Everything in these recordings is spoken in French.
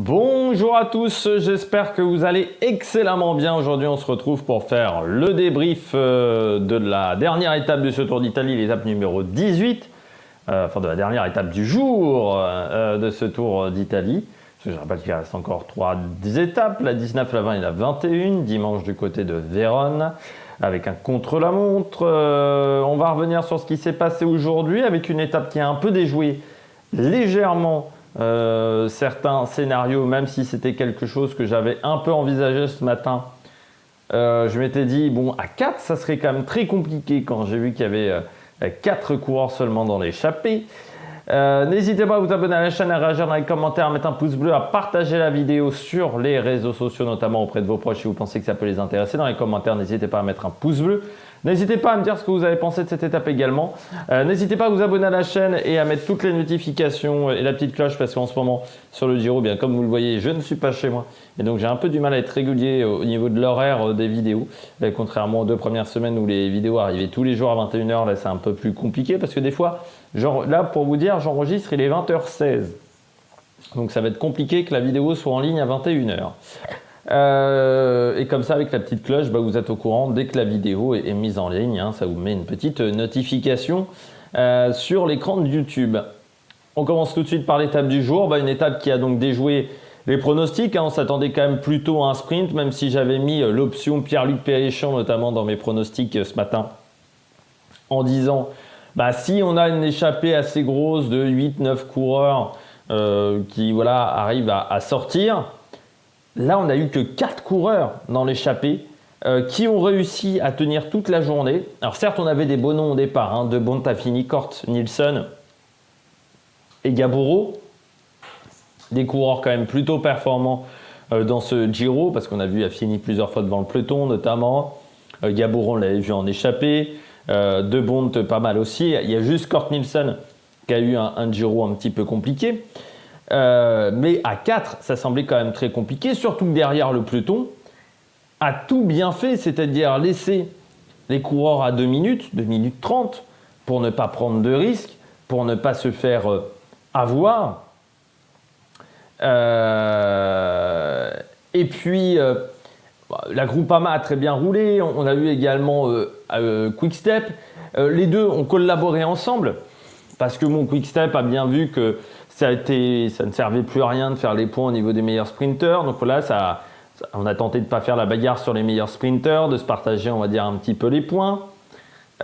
Bonjour à tous, j'espère que vous allez excellemment bien. Aujourd'hui, on se retrouve pour faire le débrief de la dernière étape de ce Tour d'Italie, l'étape numéro 18, enfin de la dernière étape du jour de ce Tour d'Italie. Je rappelle qu'il reste encore 3 étapes, la 19, la 20 et la 21, dimanche du côté de Vérone, avec un contre-la-montre. On va revenir sur ce qui s'est passé aujourd'hui, avec une étape qui a un peu déjoué légèrement certains scénarios, même si c'était quelque chose que j'avais un peu envisagé ce matin. Je m'étais dit, bon, à 4, ça serait quand même très compliqué quand j'ai vu qu'il y avait 4 coureurs seulement dans l'échappée. N'hésitez pas à vous abonner à la chaîne, à réagir dans les commentaires, à mettre un pouce bleu, à partager la vidéo sur les réseaux sociaux, notamment auprès de vos proches si vous pensez que ça peut les intéresser. Dans les commentaires, n'hésitez pas à mettre un pouce bleu. N'hésitez pas à me dire ce que vous avez pensé de cette étape également. N'hésitez pas à vous abonner à la chaîne et à mettre toutes les notifications et la petite cloche parce qu'en ce moment, sur le Giro, bien comme vous le voyez, je ne suis pas chez moi. Et donc, j'ai un peu du mal à être régulier au niveau de l'horaire des vidéos. Contrairement aux 2 premières semaines où les vidéos arrivaient tous les jours à 21h, là, c'est un peu plus compliqué parce que des fois, genre, là, pour vous dire, j'enregistre, il est 20h16. Donc, ça va être compliqué que la vidéo soit en ligne à 21h. Et comme ça, avec la petite cloche, vous êtes au courant dès que la vidéo est mise en ligne. Ça vous met une petite notification sur l'écran de YouTube. On commence tout de suite par l'étape du jour. Une étape qui a donc déjoué les pronostics. On s'attendait quand même plutôt à un sprint, même si j'avais mis l'option Pierre-Luc Péréchamp, notamment dans mes pronostics ce matin, en disant si on a une échappée assez grosse de 8-9 coureurs qui arrivent à sortir. Là, on n'a eu que 4 coureurs dans l'échappée qui ont réussi à tenir toute la journée. Alors certes, on avait des beaux noms au départ, De Bont, Tafini, Kort, Nielsen et Gaburo. Des coureurs quand même plutôt performants dans ce Giro, parce qu'on a vu Affini plusieurs fois devant le peloton notamment. Gaburo, on l'avait vu en échappée. De Bont, pas mal aussi. Il y a juste Kort Nielsen qui a eu un Giro un petit peu compliqué. Mais à 4, ça semblait quand même très compliqué, surtout que derrière le peloton a tout bien fait, c'est-à-dire laisser les coureurs à 2 minutes 30, pour ne pas prendre de risques, pour ne pas se faire avoir. Et puis, la Groupama a très bien roulé, on a eu également Quick-Step. Les deux ont collaboré ensemble, parce que Quick-Step a bien vu que ça ne servait plus à rien de faire les points au niveau des meilleurs sprinteurs. Donc voilà, on a tenté de ne pas faire la bagarre sur les meilleurs sprinteurs, de se partager, on va dire, un petit peu les points.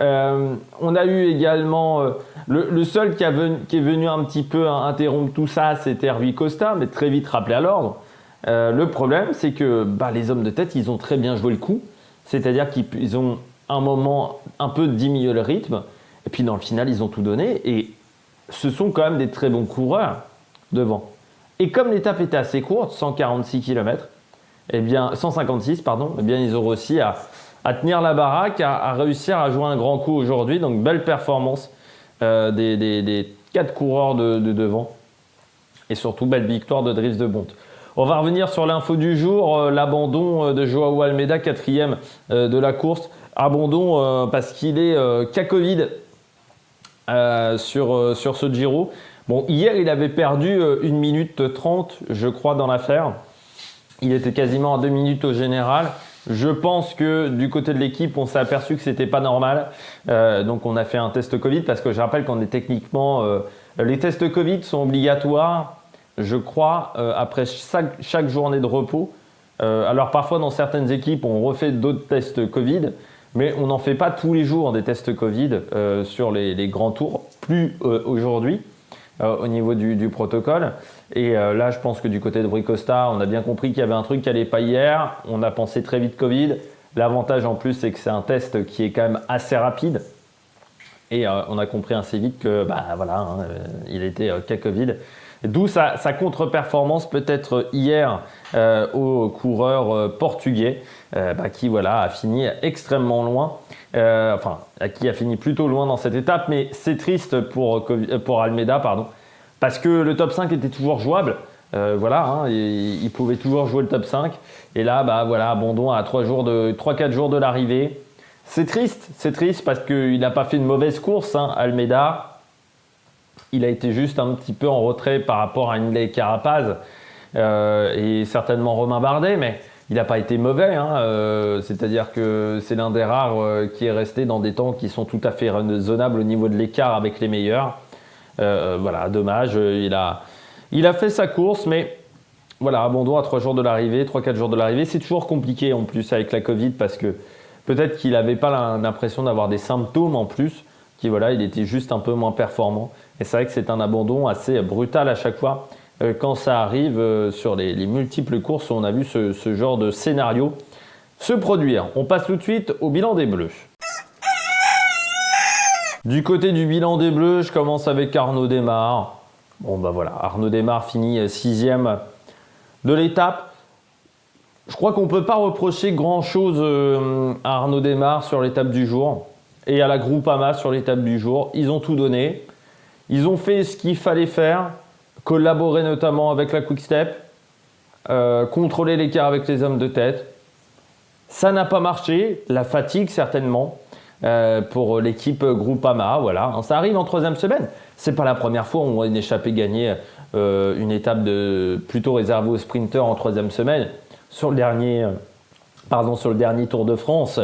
On a eu également le seul qui est venu un petit peu interrompre tout ça, c'était Rui Costa, mais très vite rappelé à l'ordre. Le problème, c'est que les hommes de tête, ils ont très bien joué le coup. C'est-à-dire qu'ils ont un moment un peu diminué le rythme. Et puis dans le final, ils ont tout donné. Et ce sont quand même des très bons coureurs devant. Et comme l'étape était assez courte, 146 km, 156, ils ont réussi à tenir la baraque, à réussir à jouer un grand coup aujourd'hui. Donc belle performance des 4 coureurs de devant. Et surtout belle victoire de Dries de Bont. On va revenir sur l'info du jour, l'abandon de Joao Almeida, 4e de la course. Abandon parce qu'il est cas Covid. Sur ce Giro. Bon, hier, il avait perdu 1 minute 30, je crois, dans l'affaire. Il était quasiment à 2 minutes au général. Je pense que du côté de l'équipe, on s'est aperçu que c'était pas normal. Donc, on a fait un test Covid parce que je rappelle qu'on est techniquement... les tests Covid sont obligatoires, je crois, après chaque journée de repos. Alors, parfois, dans certaines équipes, on refait d'autres tests Covid. Mais on n'en fait pas tous les jours des tests Covid sur les grands tours, plus aujourd'hui au niveau du protocole. Et là, je pense que du côté de Rui Costa, on a bien compris qu'il y avait un truc qui n'allait pas hier. On a pensé très vite Covid. L'avantage en plus, c'est que c'est un test qui est quand même assez rapide. Et on a compris assez vite que il était cas Covid. D'où sa contre-performance peut-être hier au coureur portugais qui a fini extrêmement loin, qui a fini plutôt loin dans cette étape, mais c'est triste pour Almeida, parce que le top 5 était toujours jouable, il pouvait toujours jouer le top 5, et là abandon à 3-4 jours de l'arrivée. C'est triste parce qu'il n'a pas fait une mauvaise course, Almeida. Il a été juste un petit peu en retrait par rapport à Hindley Carapaz. et certainement Romain Bardet, mais il n'a pas été mauvais. C'est-à-dire que c'est l'un des rares qui est resté dans des temps qui sont tout à fait raisonnables au niveau de l'écart avec les meilleurs. Voilà, dommage, il a fait sa course, mais voilà, abandon à 3 jours de l'arrivée, 3-4 jours de l'arrivée. C'est toujours compliqué en plus avec la Covid parce que peut-être qu'il n'avait pas l'impression d'avoir des symptômes en plus, voilà, il était juste un peu moins performant. Et c'est vrai que c'est un abandon assez brutal à chaque fois quand ça arrive sur les multiples courses où on a vu ce genre de scénario se produire. On passe tout de suite au bilan des Bleus. Du côté du bilan des Bleus, je commence avec Arnaud Démare. Bon bah voilà, Arnaud Démare finit 6e de l'étape. Je crois qu'on ne peut pas reprocher grand-chose à Arnaud Démare sur l'étape du jour et à la Groupama sur l'étape du jour. Ils ont tout donné. Ils ont fait ce qu'il fallait faire, collaborer notamment avec la Quick Step, contrôler l'écart avec les hommes de tête. Ça n'a pas marché, la fatigue certainement pour l'équipe Groupama. Voilà, ça arrive en 3e semaine. C'est pas la première fois où on voit une échappée gagner une étape plutôt réservée aux sprinteurs en 3e semaine. Sur le dernier Tour de France,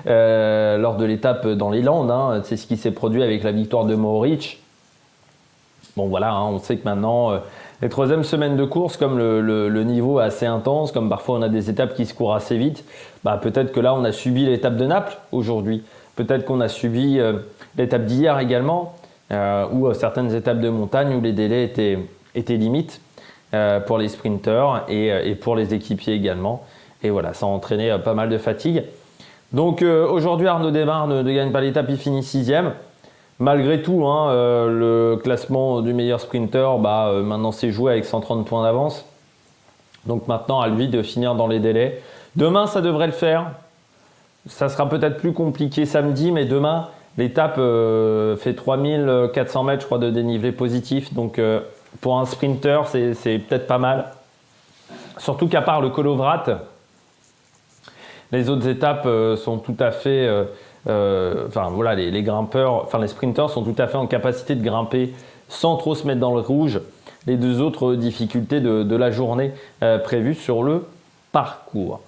lors de l'étape dans les Landes, c'est ce qui s'est produit avec la victoire de Mohoric. Bon voilà, on sait que maintenant, les 3e semaines de course, comme le niveau est assez intense, comme parfois on a des étapes qui se courent assez vite, peut-être que là on a subi l'étape de Naples aujourd'hui. Peut-être qu'on a subi l'étape d'hier également, ou certaines étapes de montagne où les délais étaient limites pour les sprinteurs et pour les équipiers également. Et voilà, ça a entraîné pas mal de fatigue. Donc aujourd'hui, Arnaud Démare ne gagne pas l'étape, il finit 6e. Malgré tout, le classement du meilleur sprinter, maintenant c'est joué avec 130 points d'avance. Donc maintenant, à lui de finir dans les délais. Demain, ça devrait le faire. Ça sera peut-être plus compliqué samedi, mais demain, l'étape fait 3400 mètres, je crois, de dénivelé positif. Donc pour un sprinter, c'est peut-être pas mal. Surtout qu'à part le Kolovrat, les autres étapes sont tout à fait... les grimpeurs, les sprinters sont tout à fait en capacité de grimper sans trop se mettre dans le rouge. Les 2 autres difficultés de la journée prévues sur le parcours.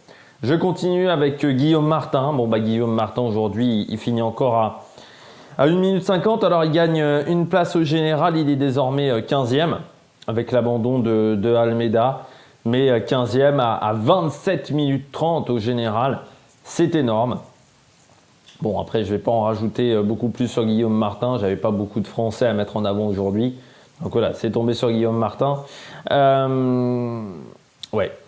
Je continue avec Guillaume Martin. Guillaume Martin aujourd'hui, il finit encore à 1 minute 50. Alors il gagne une place au général, il est désormais 15e avec l'abandon de Almeida. Mais 15e à 27 minutes 30 au général, c'est énorme. Bon, après, je ne vais pas en rajouter beaucoup plus sur Guillaume Martin. Je n'avais pas beaucoup de Français à mettre en avant aujourd'hui. Donc voilà, c'est tombé sur Guillaume Martin.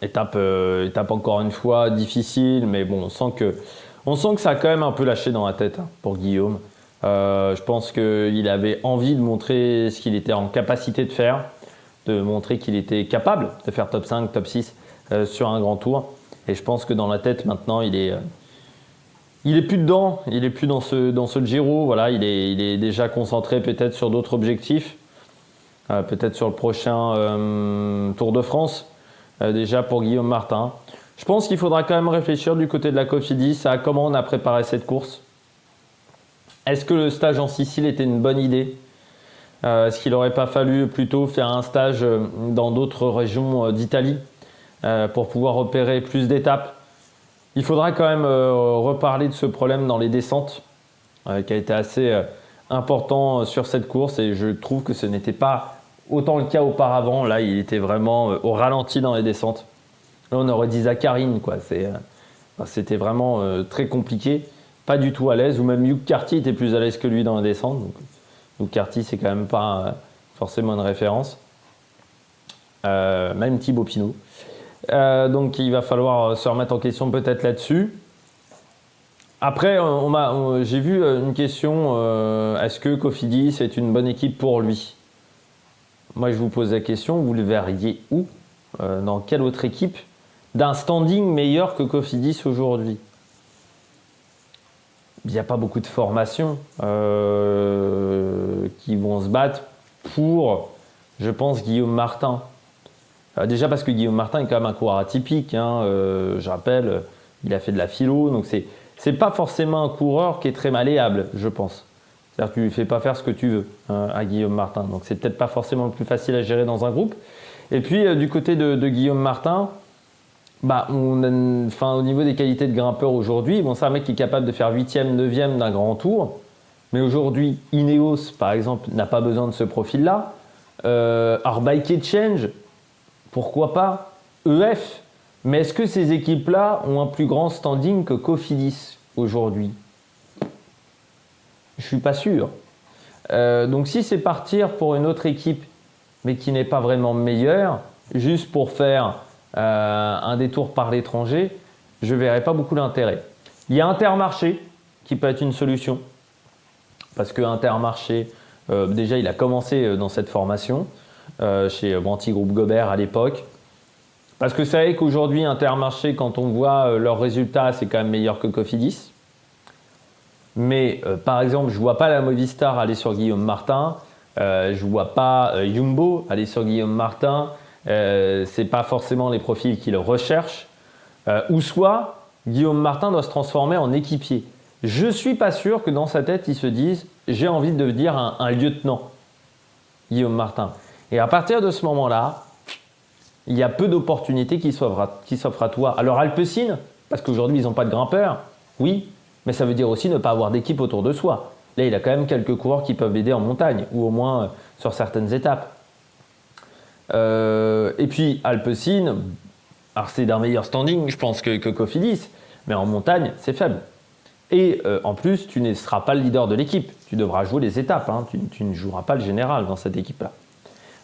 Étape encore une fois difficile, mais bon, on sent que ça a quand même un peu lâché dans la tête pour Guillaume. Je pense qu'il avait envie de montrer ce qu'il était en capacité de faire, de montrer qu'il était capable de faire top 5, top 6 sur un grand tour. Et je pense que dans la tête, maintenant, il est plus dedans, il est plus dans ce Giro. Voilà, il est déjà concentré peut-être sur d'autres objectifs, peut-être sur le prochain Tour de France, déjà pour Guillaume Martin. Je pense qu'il faudra quand même réfléchir du côté de la Cofidis à comment on a préparé cette course. Est-ce que le stage en Sicile était une bonne idée ? Est-ce qu'il n'aurait pas fallu plutôt faire un stage dans d'autres régions d'Italie pour pouvoir opérer plus d'étapes ? Il faudra quand même reparler de ce problème dans les descentes qui a été assez important sur cette course et je trouve que ce n'était pas autant le cas auparavant. Là, il était vraiment au ralenti dans les descentes. Là, on aurait dit Zacharine, quoi. C'était vraiment très compliqué, pas du tout à l'aise, ou même Hugh Carty était plus à l'aise que lui dans les descentes. Donc, Hugh Carty, c'est quand même pas forcément une référence. Même Thibaut Pinot. Donc il va falloir se remettre en question peut-être là-dessus. Après, j'ai vu une question, est-ce que Cofidis est une bonne équipe pour lui ? Moi je vous pose la question, vous le verriez où ? Dans quelle autre équipe d'un standing meilleur que Cofidis aujourd'hui ? Il n'y a pas beaucoup de formations qui vont se battre pour, je pense, Guillaume Martin. Déjà parce que Guillaume Martin est quand même un coureur atypique. Je rappelle, il a fait de la philo, donc c'est pas forcément un coureur qui est très malléable, je pense. C'est-à-dire que tu lui fais pas faire ce que tu veux à Guillaume Martin. Donc c'est peut-être pas forcément le plus facile à gérer dans un groupe. Et puis du côté de Guillaume Martin, au niveau des qualités de grimpeur aujourd'hui, c'est un mec qui est capable de faire 8e, 9e d'un grand tour. Mais aujourd'hui, Ineos, par exemple, n'a pas besoin de ce profil-là. Bike Exchange, pourquoi pas. EF. Mais est-ce que ces équipes-là ont un plus grand standing que Cofidis aujourd'hui? Je ne suis pas sûr. Donc si c'est partir pour une autre équipe, mais qui n'est pas vraiment meilleure, juste pour faire un détour par l'étranger, je ne verrai pas beaucoup d'intérêt. Il y a Intermarché qui peut être une solution. Parce que Intermarché, déjà, il a commencé dans cette formation chez Wanty Groupe Gobert à l'époque. Parce que c'est vrai qu'aujourd'hui, Intermarché, quand on voit leurs résultats, c'est quand même meilleur que Cofidis. Mais par exemple, je ne vois pas la Movistar aller sur Guillaume Martin. Je ne vois pas Jumbo aller sur Guillaume Martin. Ce n'est pas forcément les profils qu'il recherche. Ou soit, Guillaume Martin doit se transformer en équipier. Je ne suis pas sûr que dans sa tête, il se dise « j'ai envie de devenir un lieutenant, Guillaume Martin ». Et à partir de ce moment-là, il y a peu d'opportunités qui s'offrent à toi. Alors Alpecin, parce qu'aujourd'hui, ils n'ont pas de grimpeurs, oui, mais ça veut dire aussi ne pas avoir d'équipe autour de soi. Là, il a quand même quelques coureurs qui peuvent aider en montagne, ou au moins sur certaines étapes. Et puis Alpecin, alors c'est d'un meilleur standing, je pense, que Cofidis, mais en montagne, c'est faible. Et en plus, tu ne seras pas le leader de l'équipe. Tu devras jouer les étapes. Hein. Tu ne joueras pas le général dans cette équipe-là.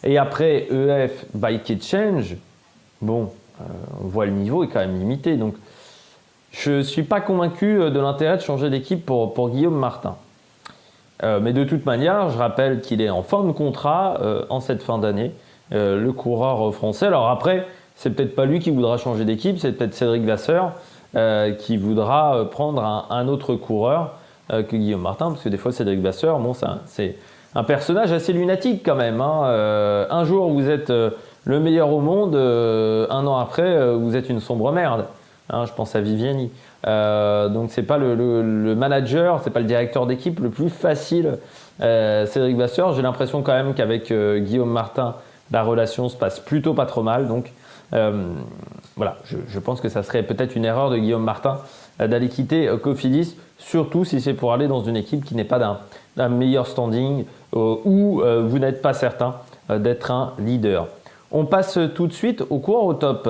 Et après, EF, Bike Exchange, on voit le niveau est quand même limité. Donc, je ne suis pas convaincu de l'intérêt de changer d'équipe pour Guillaume Martin. Mais de toute manière, je rappelle qu'il est en fin de contrat en cette fin d'année, le coureur français. Alors après, c'est peut-être pas lui qui voudra changer d'équipe, c'est peut-être Cédric Vasseur. Qui voudra prendre un autre coureur que Guillaume Martin, parce que des fois Cédric Vasseur, c'est un personnage assez lunatique quand même. Hein. Un jour vous êtes le meilleur au monde, un an après vous êtes une sombre merde. Hein, je pense à Viviani. Donc c'est pas le manager, c'est pas le directeur d'équipe le plus facile. Cédric Vasseur, j'ai l'impression quand même qu'avec Guillaume Martin, la relation se passe plutôt pas trop mal. Donc voilà, je pense que ça serait peut-être une erreur de Guillaume Martin d'aller quitter Cofidis, surtout si c'est pour aller dans une équipe qui n'est pas d'un meilleur standing où vous n'êtes pas certain d'être un leader. On passe tout de suite aux coureurs au top.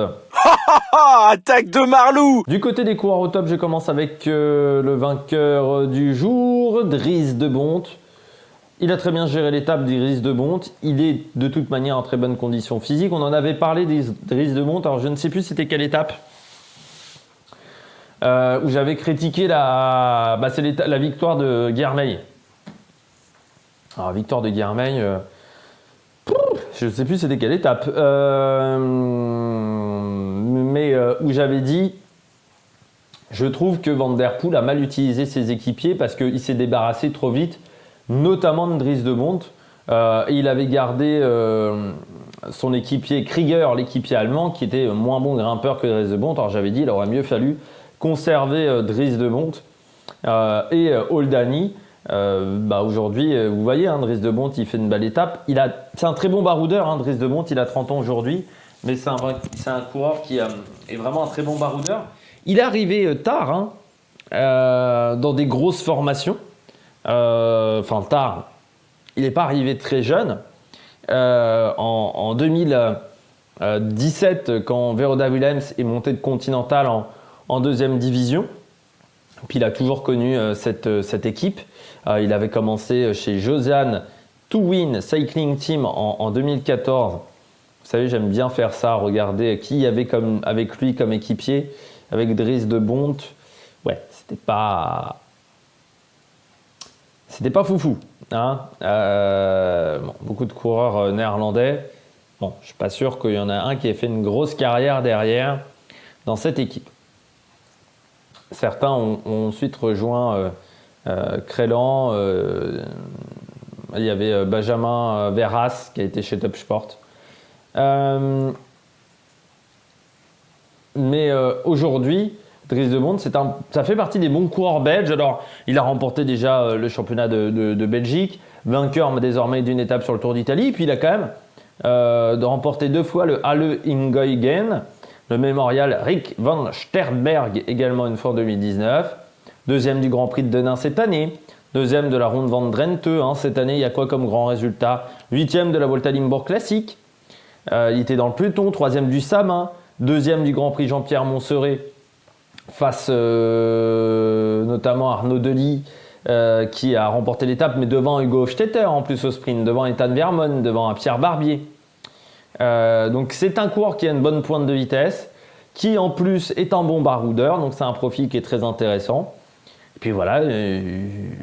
Attaque de Marlou! Du côté des coureurs au top, je commence avec le vainqueur du jour, Dries de Bondt. Il a très bien géré l'étape d'Dries de Bondt. Il est de toute manière en très bonne condition physique. On en avait parlé d'Dries de Bondt. Alors je ne sais plus c'était quelle étape où j'avais critiqué c'est la victoire de Guermeil. Alors victoire de Guermeil, je ne sais plus c'était quelle étape. Mais où j'avais dit, je trouve que Van der Poel a mal utilisé ses équipiers parce qu'il s'est débarrassé trop vite, notamment de Dries de Bondt. Il avait gardé son équipier Krieger, l'équipier allemand, qui était moins bon grimpeur que Dries de Bondt. Alors j'avais dit il aurait mieux fallu conserver Dries de Bondt et Oldani. Aujourd'hui, vous voyez, Dries de Bondt, il fait une belle étape. C'est un très bon baroudeur, Dries de Bondt, il a 30 ans aujourd'hui, mais c'est un coureur qui est vraiment un très bon baroudeur. Il est arrivé tard, dans des grosses formations. Tard. Il n'est pas arrivé très jeune. En 2017, quand Veroda Willems est monté de Continental en deuxième division, puis il a toujours connu cette équipe. Il avait commencé chez Josiane To Win Cycling Team en 2014. Vous savez, j'aime bien faire ça, regarder qui il y avait avec lui comme équipier, avec Dries de Bondt. Ouais, c'était pas foufou. Beaucoup de coureurs néerlandais. Je ne suis pas sûr qu'il y en a un qui ait fait une grosse carrière derrière dans cette équipe. Certains ont ensuite rejoint Crelan. Il y avait Benjamin Verras qui a été chez Top Sport. Mais aujourd'hui, Dries de Bondt, ça fait partie des bons coureurs belges. Alors, il a remporté déjà le championnat de Belgique, vainqueur désormais d'une étape sur le Tour d'Italie. Puis il a quand même de remporter 2 fois le Halle Ingoigen, le mémorial Rick van Sternberg également une fois en 2019. Deuxième du Grand Prix de Denain cette année. Deuxième de la Ronde van Drenthe. Cette année, il y a quoi comme grand résultat? Huitième de la Volta Limbourg Classique. Il était dans le peloton. Troisième du Samin. Deuxième du Grand Prix Jean-Pierre Montserrat face notamment à Arnaud Delis qui a remporté l'étape, mais devant Hugo Hofstetter en plus au sprint, devant Ethan Vermeulen, devant Pierre Barbier. Donc c'est un coureur qui a une bonne pointe de vitesse, qui en plus est un bon baroudeur, donc c'est un profil qui est très intéressant. Et puis voilà,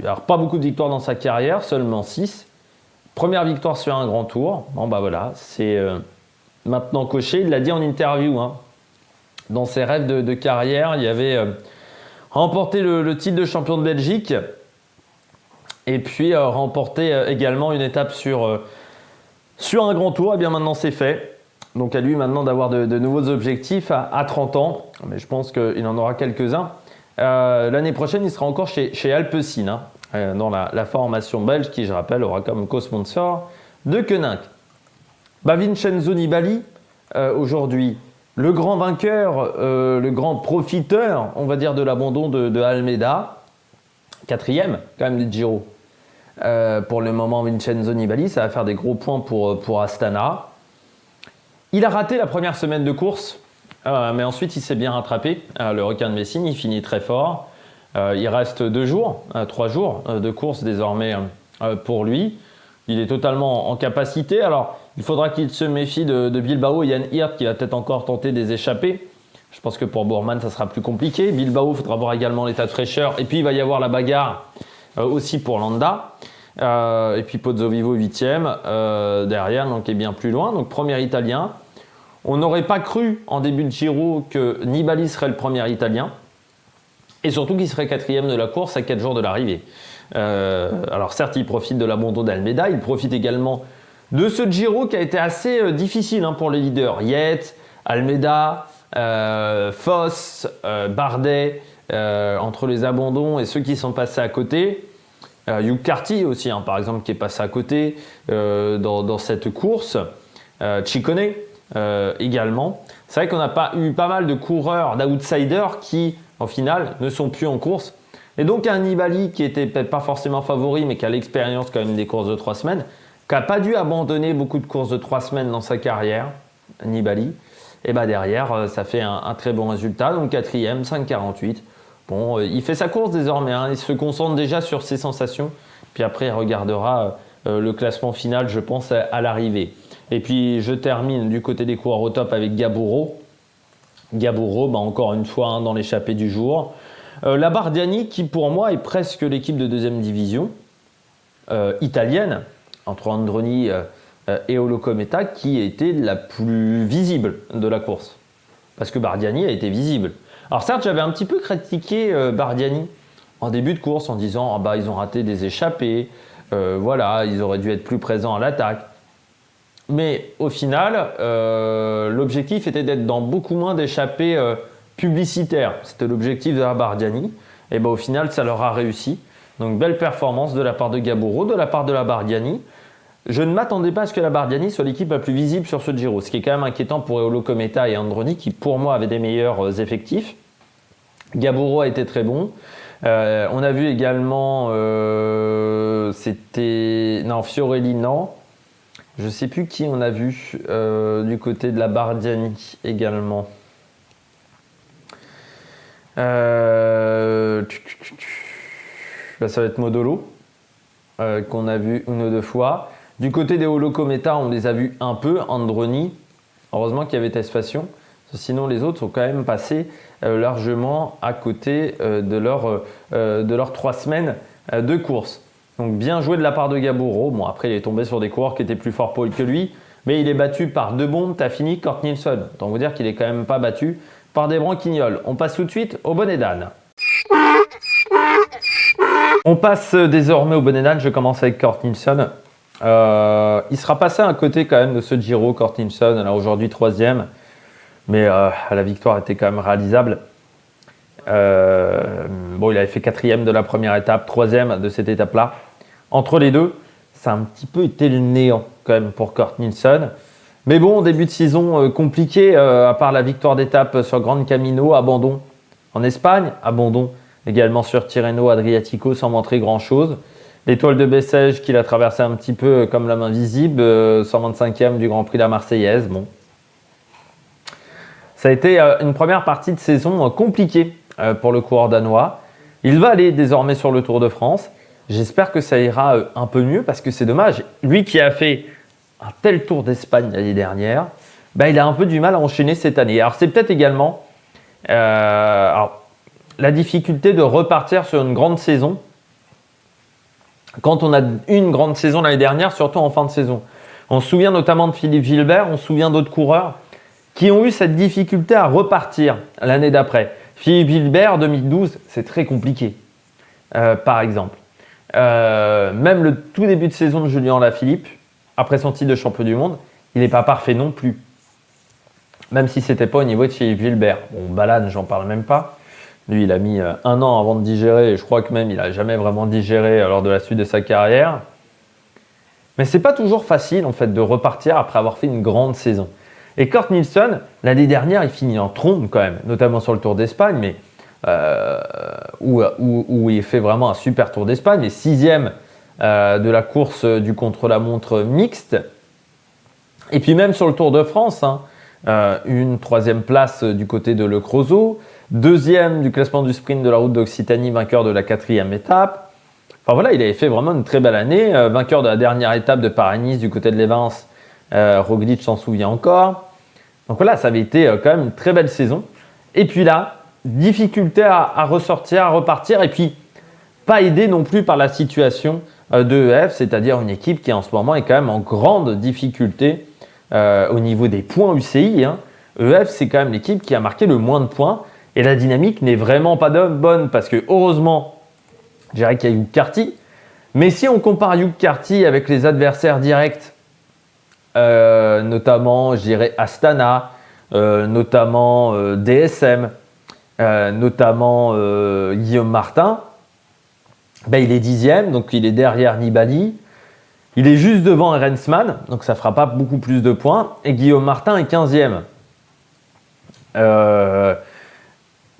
alors pas beaucoup de victoires dans sa carrière, seulement 6. Première victoire sur un grand tour. Bon bah voilà, c'est maintenant coché. Il l'a dit en interview, dans ses rêves de carrière, il y avait remporté le titre de champion de Belgique et puis remporter également une étape sur un grand tour. Et bien maintenant c'est fait. Donc à lui maintenant d'avoir de nouveaux objectifs à 30 ans. Mais je pense qu'il en aura quelques-uns. L'année prochaine, il sera encore chez Alpecin, dans la formation belge qui, je rappelle, aura comme co-sponsor de Koenig. Vincenzo Nibali, aujourd'hui, le grand vainqueur, le grand profiteur, on va dire, de l'abandon de Almeida. 4e, quand même, du Giro. Pour le moment, Vincenzo Nibali, ça va faire des gros points pour Astana. Il a raté la première semaine de course. Mais ensuite, il s'est bien rattrapé. Le requin de Messine, il finit très fort. Il reste 3 jours de course désormais pour lui. Il est totalement en capacité. Alors, il faudra qu'il se méfie de Bilbao et Jan Hirt qui va peut-être encore tenter des échappées. Je pense que pour Boorman, ça sera plus compliqué. Bilbao, il faudra voir également l'état de fraîcheur. Et puis, il va y avoir la bagarre aussi pour Landa. Et puis, Pozzovivo 8e derrière, donc est bien plus loin. Donc, premier Italien. On n'aurait pas cru en début de Giro que Nibali serait le premier Italien et surtout qu'il serait 4e de la course à 4 jours de l'arrivée. Alors certes, il profite de l'abandon d'Almeida, il profite également de ce Giro qui a été assez difficile pour les leaders. Yates, Almeida, Foss, Bardet, entre les abandons et ceux qui sont passés à côté. Hugh Carty aussi, par exemple, qui est passé à côté dans cette course. Ciccone. Également. C'est vrai qu'on n'a pas eu pas mal de coureurs, d'outsiders qui, au final, ne sont plus en course. Et donc, un Nibali qui était peut-être pas forcément favori, mais qui a l'expérience quand même des courses de 3 semaines, qui n'a pas dû abandonner beaucoup de courses de 3 semaines dans sa carrière, Nibali. Et derrière, ça fait un très bon résultat. Donc, 4e, 5,48. Bon, il fait sa course désormais. Il se concentre déjà sur ses sensations. Puis après, il regardera le classement final, je pense, à l'arrivée. Et puis je termine du côté des coureurs au top avec Gaburo. Gaburo, encore une fois, dans l'échappée du jour. La Bardiani, qui pour moi est presque l'équipe de 2e division italienne, entre Androni et Olocometa, qui était la plus visible de la course. Parce que Bardiani a été visible. Alors certes, j'avais un petit peu critiqué Bardiani en début de course en disant ils ont raté des échappées, voilà, ils auraient dû être plus présents à l'attaque. Mais au final, l'objectif était d'être dans beaucoup moins d'échappées publicitaires. C'était l'objectif de la Bardiani. Et au final, ça leur a réussi. Donc, belle performance de la part de Gaburo, de la part de la Bardiani. Je ne m'attendais pas à ce que la Bardiani soit l'équipe la plus visible sur ce Giro. Ce qui est quand même inquiétant pour Olocometa et Androni, qui pour moi avaient des meilleurs effectifs. Gaburo a été très bon. On a vu également, Fiorelli, non. Je ne sais plus qui on a vu du côté de la Bardiani également. Ça va être Modolo, qu'on a vu 1 ou 2 fois. Du côté des Olocometa, on les a vus un peu. Androni, heureusement qu'il y avait Tesfation. Sinon, les autres sont quand même passés largement à côté de leurs 3 semaines de course. Donc bien joué de la part de Gaburo. Bon, après, il est tombé sur des coureurs qui étaient plus forts que lui. Mais il est battu par De Bont, Tafini, Kort Nielsen. Autant vous dire qu'il est quand même pas battu par des branquignoles. On passe tout de suite au Bonnet d'âne. On passe désormais au Bonnet d'âne. Je commence avec Kort Nielsen. Il sera passé à un côté quand même de ce Giro, Kort Nielsen. Alors aujourd'hui 3e. Mais la victoire était quand même réalisable. Il avait fait 4e de la première étape, 3e de cette étape-là. Entre les deux, ça a un petit peu été le néant quand même pour Kort Nielsen. Mais bon, début de saison compliqué, à part la victoire d'étape sur Gran Camino, abandon en Espagne, abandon également sur Tirreno Adriatico sans montrer grand-chose. L'étoile de Bessèges qu'il a traversé un petit peu comme la main visible, 125e du Grand Prix de la Marseillaise. Bon. Ça a été une première partie de saison compliquée pour le coureur danois. Il va aller désormais sur le Tour de France. J'espère que ça ira un peu mieux parce que c'est dommage. Lui qui a fait un tel Tour d'Espagne l'année dernière, il a un peu du mal à enchaîner cette année. Alors c'est peut-être également la difficulté de repartir sur une grande saison quand on a une grande saison l'année dernière, surtout en fin de saison. On se souvient notamment de Philippe Gilbert, on se souvient d'autres coureurs qui ont eu cette difficulté à repartir l'année d'après. Philippe Gilbert, 2012, c'est très compliqué, par exemple. Même le tout début de saison de Julien Alaphilippe, après son titre de champion du monde, il n'est pas parfait non plus. Même si ce n'était pas au niveau de Philippe Gilbert. Bon, Balane, j'en parle même pas. Lui, il a mis 1 an avant de digérer, et je crois que même il n'a jamais vraiment digéré lors de la suite de sa carrière. Mais c'est pas toujours facile en fait de repartir après avoir fait une grande saison. Et Kurt Nielsen, l'année dernière, il finit en trombe quand même, notamment sur le Tour d'Espagne, mais où il fait vraiment un super Tour d'Espagne, et 6e de la course du contre-la-montre mixte. Et puis même sur le Tour de France, une 3e place du côté de Le Creusot, 2e du classement du sprint de la route d'Occitanie, vainqueur de la 4e étape. Enfin voilà, il avait fait vraiment une très belle année, vainqueur de la dernière étape de Paris-Nice du côté de l'Evans, Roglic s'en souvient encore. Donc voilà, ça avait été quand même une très belle saison. Et puis là, difficulté à ressortir, à repartir, et puis pas aidé non plus par la situation de EF, c'est-à-dire une équipe qui en ce moment est quand même en grande difficulté au niveau des points UCI. EF, c'est quand même l'équipe qui a marqué le moins de points, et la dynamique n'est vraiment pas bonne, parce que heureusement, je dirais qu'il y a Hugh Carty, mais si on compare Hugh Carty avec les adversaires directs, notamment, je dirais Astana, notamment DSM, notamment Guillaume Martin, il est 10e, donc il est derrière Nibali. Il est juste devant Rensman, donc ça ne fera pas beaucoup plus de points. Et Guillaume Martin est 15e.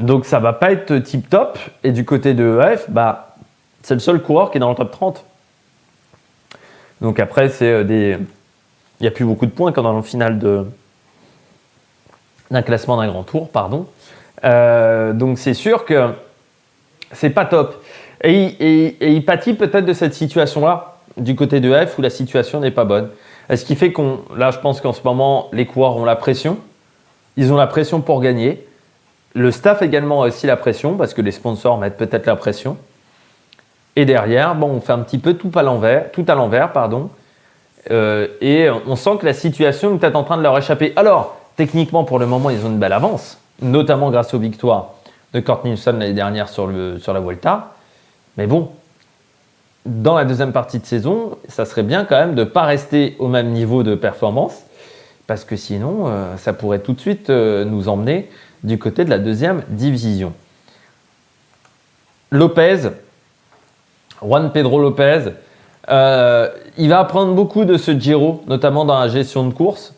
Donc ça ne va pas être tip top. Et du côté de EF, c'est le seul coureur qui est dans le top 30. Donc après, il n'y a plus beaucoup de points quand dans le final d'un classement d'un grand tour, pardon. Donc c'est sûr que c'est pas top. Et il pâtit peut-être de cette situation-là du côté de F où la situation n'est pas bonne. Ce qui fait là, je pense qu'en ce moment, les coureurs ont la pression. Ils ont la pression pour gagner. Le staff également a aussi la pression parce que les sponsors mettent peut-être la pression. Et derrière, on fait un petit peu tout à l'envers, et on sent que la situation est peut-être en train de leur échapper. Alors, techniquement, pour le moment, ils ont une belle avance, notamment grâce aux victoires de Kurt Nielsen l'année dernière sur la Vuelta. Mais bon, dans la deuxième partie de saison, ça serait bien quand même de ne pas rester au même niveau de performance, parce que sinon, ça pourrait tout de suite nous emmener du côté de la deuxième division. Juan Pedro Lopez, il va apprendre beaucoup de ce Giro, notamment dans la gestion de course.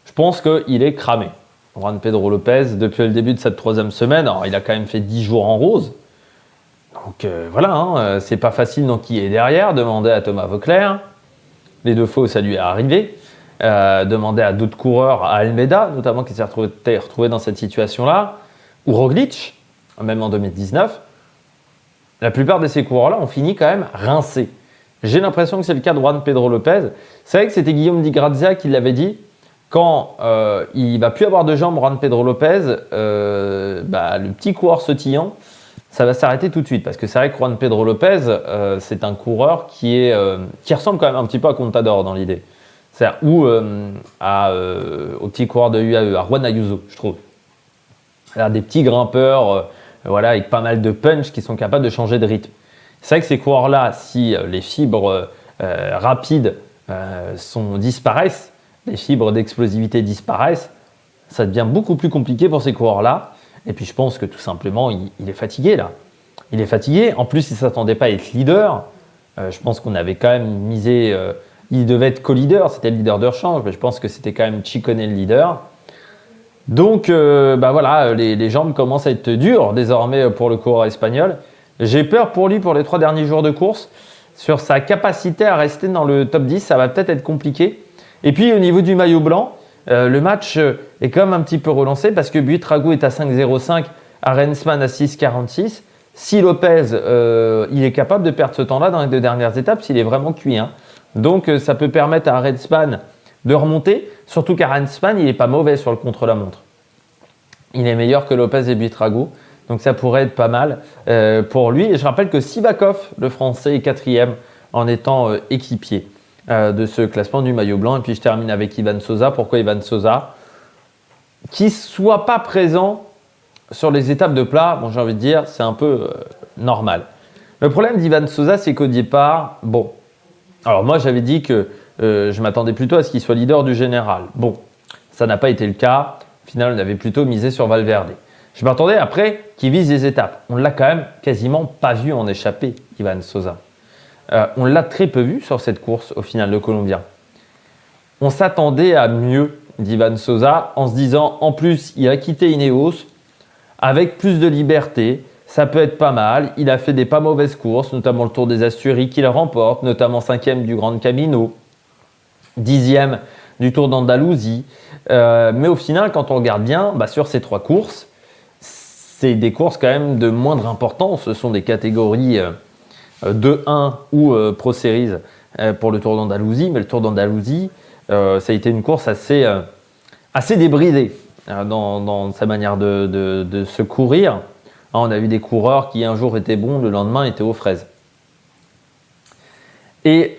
Je pense qu'il est cramé. Juan Pedro Lopez, depuis le début de cette 3e semaine, alors il a quand même fait 10 jours en rose. Donc voilà, c'est pas facile d'enquiller derrière. Demandez à Thomas Voeckler. Les 2 fois où ça lui est arrivé. Demandez à d'autres coureurs, à Almeida notamment, qui s'est retrouvé dans cette situation-là. Ou Roglic, même en 2019. La plupart de ces coureurs-là ont fini quand même rincés. J'ai l'impression que c'est le cas de Juan Pedro Lopez. C'est vrai que c'était Guillaume Di Grazia qui l'avait dit. Quand il ne va plus avoir de jambes, Juan Pedro Lopez, le petit coureur sautillant, ça va s'arrêter tout de suite. Parce que c'est vrai que Juan Pedro Lopez, c'est un coureur qui ressemble quand même un petit peu à Contador dans l'idée. C'est-à-dire, ou au petit coureur de UAE, à Juan Ayuso, je trouve. Alors, des petits grimpeurs, avec pas mal de punch qui sont capables de changer de rythme. C'est vrai que ces coureurs-là, si les fibres rapides disparaissent, les fibres d'explosivité disparaissent, ça devient beaucoup plus compliqué pour ces coureurs-là. Et puis je pense que tout simplement, il est fatigué là. Il est fatigué. En plus, il ne s'attendait pas à être leader. Je pense qu'on avait quand même misé il devait être co-leader, c'était le leader de rechange, mais je pense que c'était quand même Ciccone le leader. Donc voilà, les jambes commencent à être dures désormais pour le coureur espagnol. J'ai peur pour lui pour les 3 derniers jours de course. Sur sa capacité à rester dans le top 10, ça va peut-être être compliqué. Et puis au niveau du maillot blanc, le match est quand même un petit peu relancé parce que Buitrago est à 5,05, Arensman à 6,46. Si Lopez, il est capable de perdre ce temps-là dans les 2 dernières étapes, s'il est vraiment cuit. Donc ça peut permettre à Arensman de remonter, surtout qu'Arensman, il n'est pas mauvais sur le contre-la-montre. Il est meilleur que Lopez et Buitrago, donc ça pourrait être pas mal pour lui. Et je rappelle que Sivakov, le français, est 4e en étant équipier de ce classement du maillot blanc. Et puis je termine avec Ivan Sosa. Pourquoi Ivan Sosa? Qu'il ne soit pas présent sur les étapes de plat, bon, j'ai envie de dire, c'est un peu normal. Le problème d'Ivan Sosa, c'est qu'au départ, bon, alors moi j'avais dit que je m'attendais plutôt à ce qu'il soit leader du général. Bon, ça n'a pas été le cas. Au final, on avait plutôt misé sur Valverde. Je m'attendais après qu'il vise les étapes. On ne l'a quand même quasiment pas vu en échapper, Ivan Sosa. On l'a très peu vu sur cette course au final, le Colombien. On s'attendait à mieux d'Ivan Sosa en se disant, en plus, il a quitté Ineos avec plus de liberté. Ça peut être pas mal. Il a fait des pas mauvaises courses, notamment le Tour des Asturies qu'il remporte, notamment 5e du Grand Camino, 10e du Tour d'Andalousie. Mais au final, quand on regarde bien, sur ces 3 courses, c'est des courses quand même de moindre importance. Ce sont des catégories 2-1 ou Pro Series pour le Tour d'Andalousie. Mais le Tour d'Andalousie, ça a été une course assez débridée dans sa manière de se courir. On a vu des coureurs qui un jour étaient bons, le lendemain étaient aux fraises. Et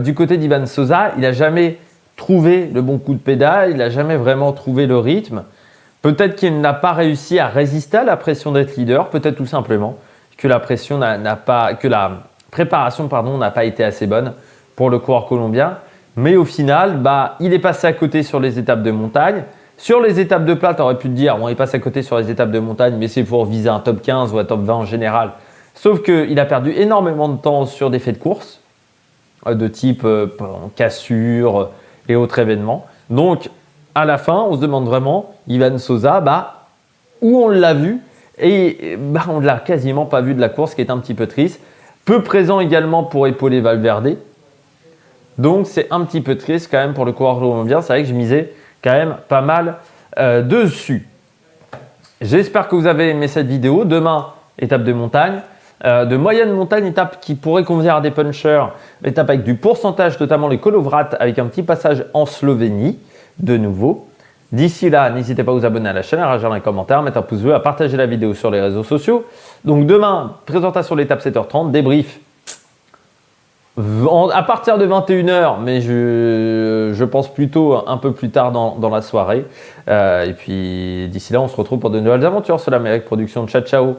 du côté d'Ivan Sosa, il n'a jamais trouvé le bon coup de pédale, il n'a jamais vraiment trouvé le rythme. Peut-être qu'il n'a pas réussi à résister à la pression d'être leader, peut-être tout simplement que la préparation n'a pas été assez bonne pour le coureur colombien. Mais au final, il est passé à côté sur les étapes de montagne. Sur les étapes de plat, tu aurais pu te dire, bon, il passe à côté sur les étapes de montagne, mais c'est pour viser un top 15 ou un top 20 en général. Sauf qu'il a perdu énormément de temps sur des faits de course, de type cassure et autres événements. Donc, à la fin, on se demande vraiment, Ivan Sosa, où on l'a vu et on ne l'a quasiment pas vu de la course, ce qui est un petit peu triste. Peu présent également pour épauler Valverde. Donc, c'est un petit peu triste quand même pour le coureur colombien. C'est vrai que je misais quand même pas mal dessus. J'espère que vous avez aimé cette vidéo. Demain, étape de montagne. De moyenne montagne, étape qui pourrait convenir à des punchers. Étape avec du pourcentage, notamment les Kolovrat, avec un petit passage en Slovénie, de nouveau. D'ici là, n'hésitez pas à vous abonner à la chaîne, à réagir dans les commentaires, mettre un pouce bleu, à partager la vidéo sur les réseaux sociaux. Donc demain, présentation de l'étape 7h30, débrief à partir de 21h, mais je pense plutôt un peu plus tard dans la soirée. Et puis d'ici là, on se retrouve pour de nouvelles aventures sur l'Amérique Production. Ciao, ciao!